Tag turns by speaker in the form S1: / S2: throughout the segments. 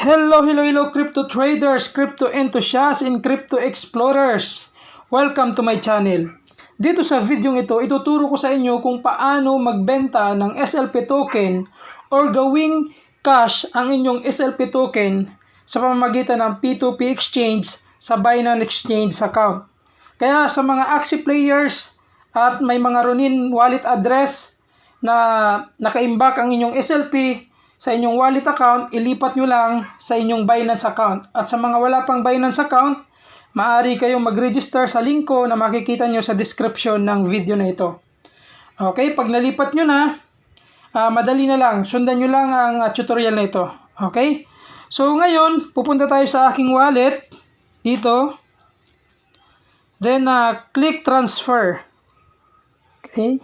S1: Hello crypto traders, crypto enthusiasts, and crypto explorers. Welcome to my channel. Dito sa video ito, ituturo ko sa inyo kung paano magbenta ng SLP token or gawing cash ang inyong SLP token sa pamamagitan ng P2P Exchange sa Binance Exchange account. Kaya sa mga active players at may mga Ronin wallet address na nakaimbak ang inyong SLP sa inyong wallet account, ilipat nyo lang sa inyong Binance account. At sa mga wala pang Binance account, maaari kayong mag-register sa link ko na makikita nyo sa description ng video na ito. Okay, pag nalipat nyo na, madali na lang. Sundan nyo lang ang tutorial na ito. Okay, so ngayon, pupunta tayo sa aking wallet. Dito. Then, click transfer. Okay.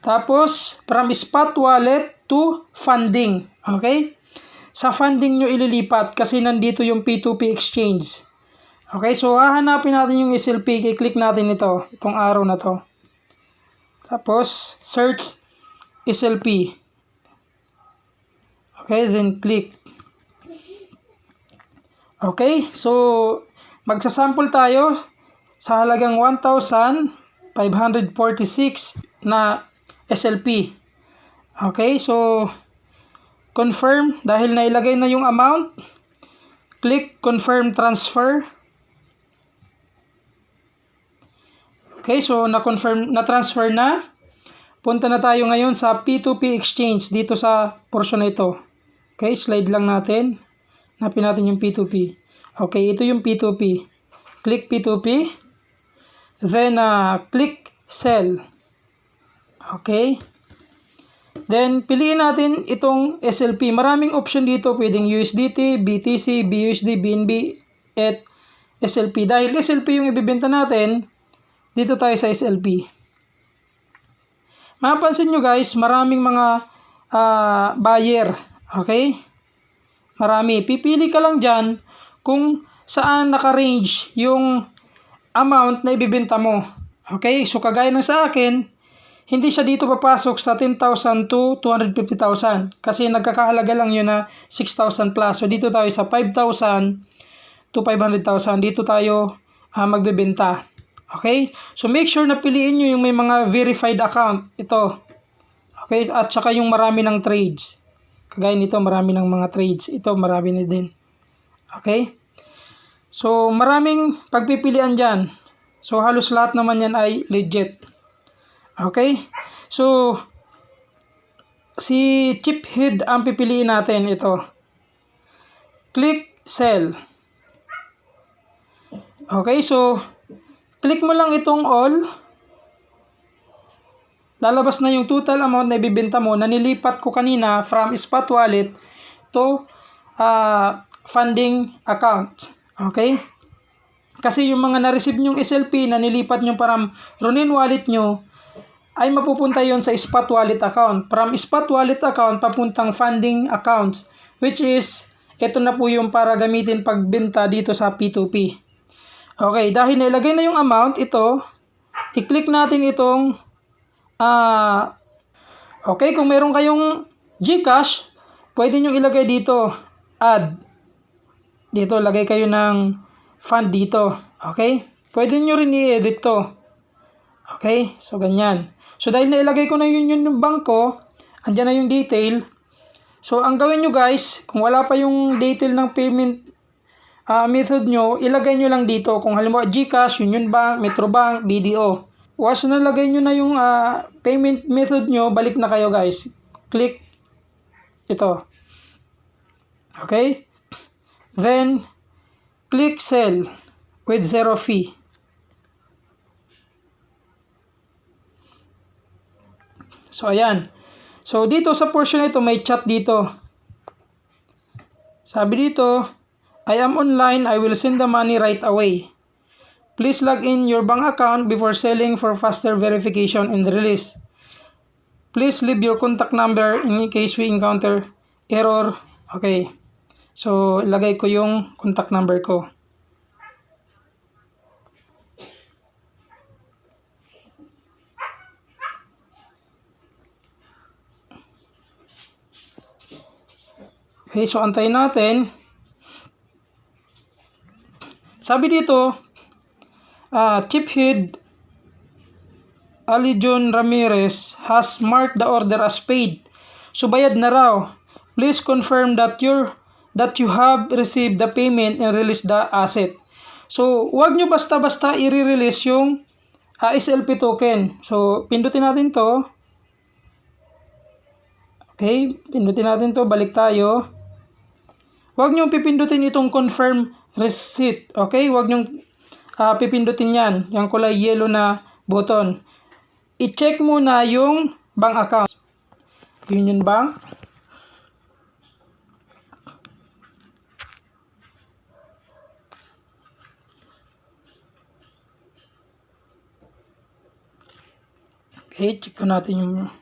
S1: Tapos, from spot wallet to funding. Okay? Sa funding nyo ililipat kasi nandito yung P2P Exchange. Okay? So, hahanapin natin yung SLP. I-click natin ito. Itong arrow na to. Tapos, search SLP. Okay? Then, click. Okay? So, magsasample tayo sa halagang 1,546 na SLP. Okay, so confirm dahil nailagay na yung amount. Click confirm transfer. Okay, so na-confirm na transfer na. Punta na tayo ngayon sa P2P Exchange dito sa portion na ito. Okay, slide lang natin. Hanapin natin yung P2P. Okay, ito yung P2P. Click P2P. Then click sell. Okay. Then, piliin natin itong SLP. Maraming option dito. Pwedeng USDT, BTC, BUSD, BNB, at SLP. Dahil SLP yung ibibenta natin, dito tayo sa SLP. Mapapansin nyo guys, maraming mga buyer. Okay? Marami. Pipili ka lang dyan kung saan naka-range yung amount na ibibenta mo. Okay? So, kagaya ng sa akin, hindi siya dito papasok sa 10,000 to 250,000 kasi nagkakahalaga lang yun na 6,000 plus. So dito tayo sa 5,000 to 500,000. Dito tayo magbebenta. Okay? So make sure na piliin nyo yung may mga verified account. Ito. Okay? At saka yung marami ng trades. Kagaya nito, marami ng mga trades. Ito, marami na din. Okay? So maraming pagpipilian dyan. So halos lahat naman yan ay legit. Okay? So, si chip head ang pipiliin natin. Ito. Click sell. Okay? So, click mo lang itong all. Lalabas na yung total amount na ibibenta mo na nilipat ko kanina from spot wallet to funding account. Okay? Kasi yung mga na-receive nyong SLP na nilipat nyo from Ronin wallet nyo, ay mapupunta yon sa spot wallet account. From spot wallet account, papuntang funding accounts, which is, ito na po yung para gamitin pagbenta dito sa P2P. Okay, dahil nailagay na yung amount, ito, i-click natin itong, okay, kung meron kayong GCash, pwede nyo ilagay dito, add. Dito, lagay kayo ng fund dito. Okay? Pwede nyo rin i-edit to. Okay? So, ganyan. So, dahil nailagay ko na yun yung bangko, andyan na yung detail. So, ang gawin nyo guys, kung wala pa yung detail ng payment method nyo, ilagay nyo lang dito. Kung halimbawa GCash, Union Bank, Metrobank, BDO. Once nalagay nyo na yung payment method nyo, balik na kayo guys. Click ito. Okay? Then, click sell with 0 fee. So, ayan. So, dito sa portion na ito, may chat dito. Sabi dito, I am online. I will send the money right away. Please log in your bank account before selling for faster verification and release. Please leave your contact number in case we encounter error. Okay. So, ilagay ko yung contact number ko. Okay, so antayin natin. Sabi dito, Chief Head Alijon Ramirez has marked the order as paid. So bayad na raw. Please confirm that you have received the payment and release the asset. So huwag nyo basta-basta i-release yung SLP token. So pindutin natin to. Okay, pindutin natin to, balik tayo. Huwag nyo pipindutin itong confirm receipt. Okay, huwag nyo pipindutin yan. Yung kulay yellow na button. I-check muna yung bank account. Union Bank. Okay, check ko natin yung...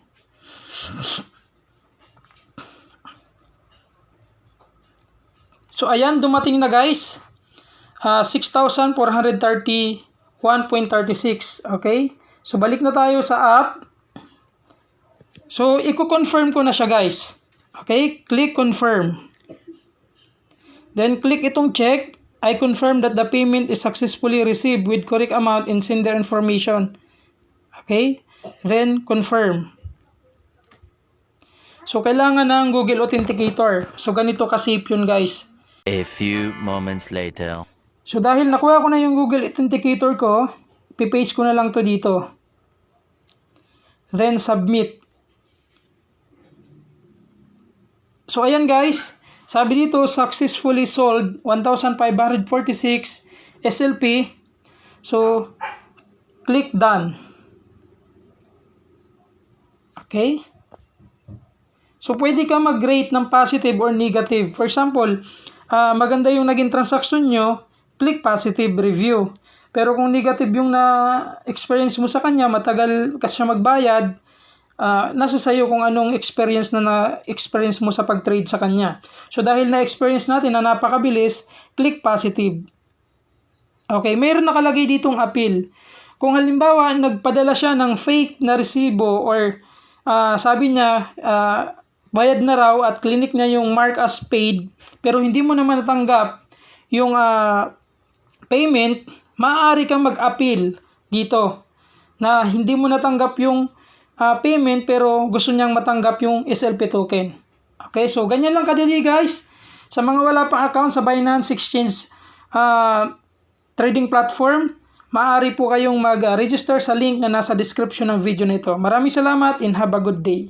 S1: So, ayan, dumating na guys. 6,431.36. Okay? So, balik na tayo sa app. So, i-confirm ko na siya guys. Okay? Click confirm. Then, click itong check. I confirm that the payment is successfully received with correct amount and sender information. Okay? Then, confirm. So, kailangan ng Google Authenticator. So, ganito ka-safe yun guys.
S2: A few moments later.
S1: So, dahil nakuha ko na yung Google Authenticator ko, pipaste ko na lang to dito. Then, submit. So, ayan guys. Sabi dito, successfully sold 1,546 SLP. So, click done. Okay? So, pwede ka mag-rate ng positive or negative. For example, maganda yung naging transaction nyo, click positive review. Pero kung negative yung na-experience mo sa kanya, matagal ka siya magbayad, nasa sayo kung anong experience na-experience mo sa pag-trade sa kanya. So, dahil na-experience natin na napakabilis, click positive. Okay, mayroon nakalagay ditong appeal. Kung halimbawa, nagpadala siya ng fake na resibo or sabi niya, bayad na raw at clinic niya yung mark as paid, pero hindi mo naman natanggap yung payment, maaari kang mag-appeal dito na hindi mo natanggap yung payment pero gusto niyang matanggap yung SLP token. Okay, so ganyan lang kadali guys. Sa mga wala pang account sa Binance Exchange trading platform, maaari po kayong mag-register sa link na nasa description ng video na ito. Maraming salamat and have a good day.